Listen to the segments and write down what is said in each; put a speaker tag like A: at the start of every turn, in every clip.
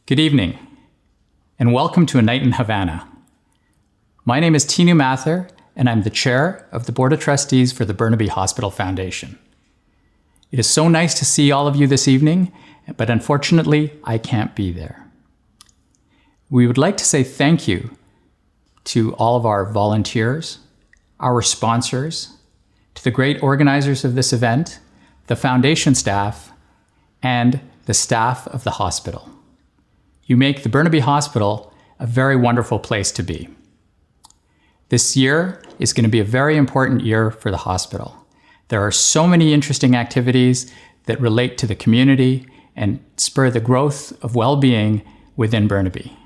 A: Good evening, and welcome to A Night in Havana. My name is Tinu Mather, and I'm the chair of the Board of Trustees for the Burnaby Hospital Foundation. It is so nice to see all of you this evening, but unfortunately, I can't be there. We would like to say thank you to all of our volunteers, our sponsors, to the great organizers of this event, the foundation staff, and the staff of the hospital. You make the Burnaby Hospital a very wonderful place to be. This year is going to be a very important year for the hospital. There are so many interesting activities that relate to the community and spur the growth of well-being within Burnaby.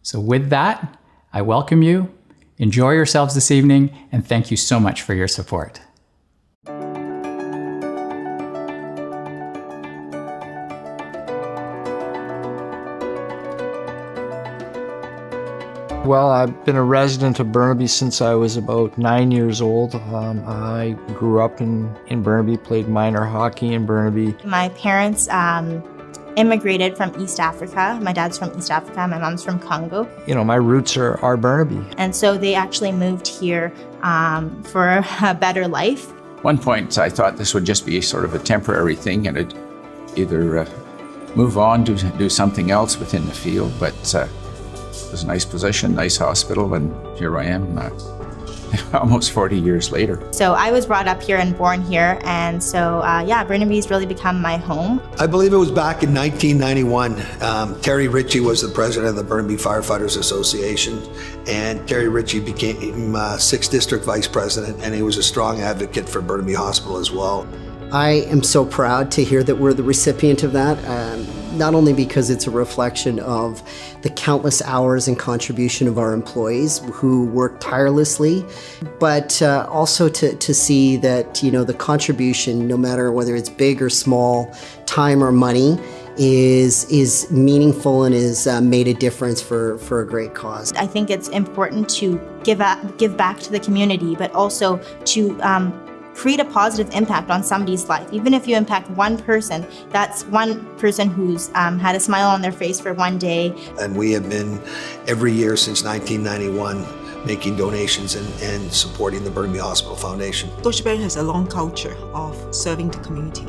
A: So with that, I welcome you, enjoy yourselves this evening, and thank you so much for your support.
B: Well, I've been a resident of Burnaby since I was about 9 years old. I grew up in Burnaby, played minor hockey in Burnaby.
C: My parents immigrated from East Africa. My dad's from East Africa, my mom's from Congo.
B: You know, my roots are Burnaby.
C: And so they actually moved here for a better life.
D: At one point, I thought this would just be sort of a temporary thing and I'd either move on, do something else within the field, but it was a nice position, nice hospital, and here I am almost 40 years later.
C: So I was brought up here and born here, and so Burnaby's really become my home.
E: I believe it was back in 1991. Terry Ritchie was the president of the Burnaby Firefighters Association, and Terry Ritchie became 6th District Vice President, and he was a strong advocate for Burnaby Hospital as well.
F: I am so proud to hear that we're the recipient of that, not only because it's a reflection of the countless hours and contribution of our employees who work tirelessly, but also to see that, you know, the contribution, no matter whether it's big or small, time or money, is meaningful and is made a difference for a great cause.
C: I think it's important to give back to the community, but also to create a positive impact on somebody's life. Even if you impact one person, that's one person who's had a smile on their face for one day.
E: And we have been, every year since 1991, making donations and supporting the Burnaby Hospital Foundation.
G: Scotiabank has a long culture of serving the community.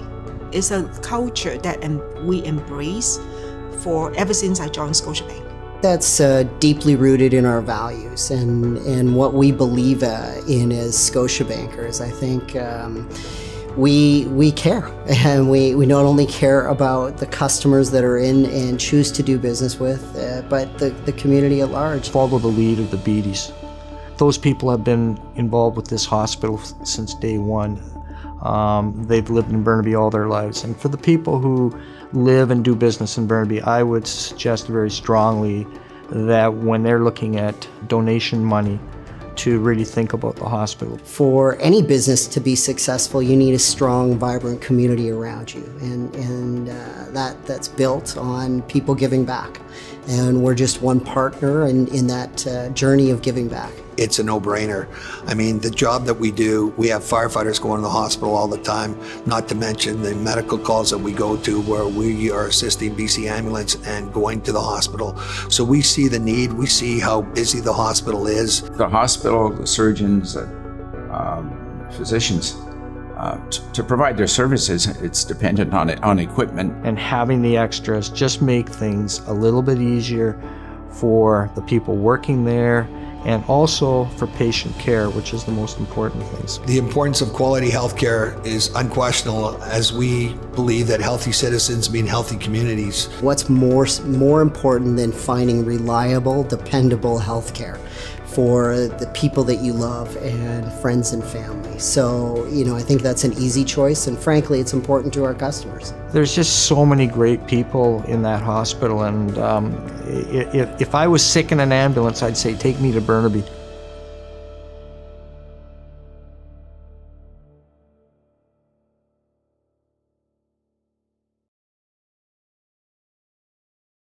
G: It's a culture that we embrace ever since I joined Scotiabank.
F: That's deeply rooted in our values and what we believe in as Scotiabankers. I think we care, and we not only care about the customers that are in and choose to do business with, but the community at large.
B: Follow the lead of the Beatties. Those people have been involved with this hospital since day one. They've lived in Burnaby all their lives. And for the people who live and do business in Burnaby, I would suggest very strongly that when they're looking at donation money, to really think about the hospital.
F: For any business to be successful, you need a strong, vibrant community around you, and that's built on people giving back. And we're just one partner in that journey of giving back.
E: It's a no-brainer. I mean, the job that we do, we have firefighters going to the hospital all the time, not to mention the medical calls that we go to where we are assisting BC Ambulance and going to the hospital. So we see the need, we see how busy the hospital is.
D: The hospital, the surgeons, physicians, to provide their services, it's dependent on equipment.
B: And having the extras just make things a little bit easier for the people working there, and also for patient care, which is the most important things.
E: The importance of quality healthcare is unquestionable, as we believe that healthy citizens mean healthy communities.
F: What's more important than finding reliable, dependable healthcare for the people that you love and friends and family? So, I think that's an easy choice, and frankly, it's important to our customers.
B: There's just so many great people in that hospital, and if I was sick in an ambulance, I'd say, take me to Burnaby.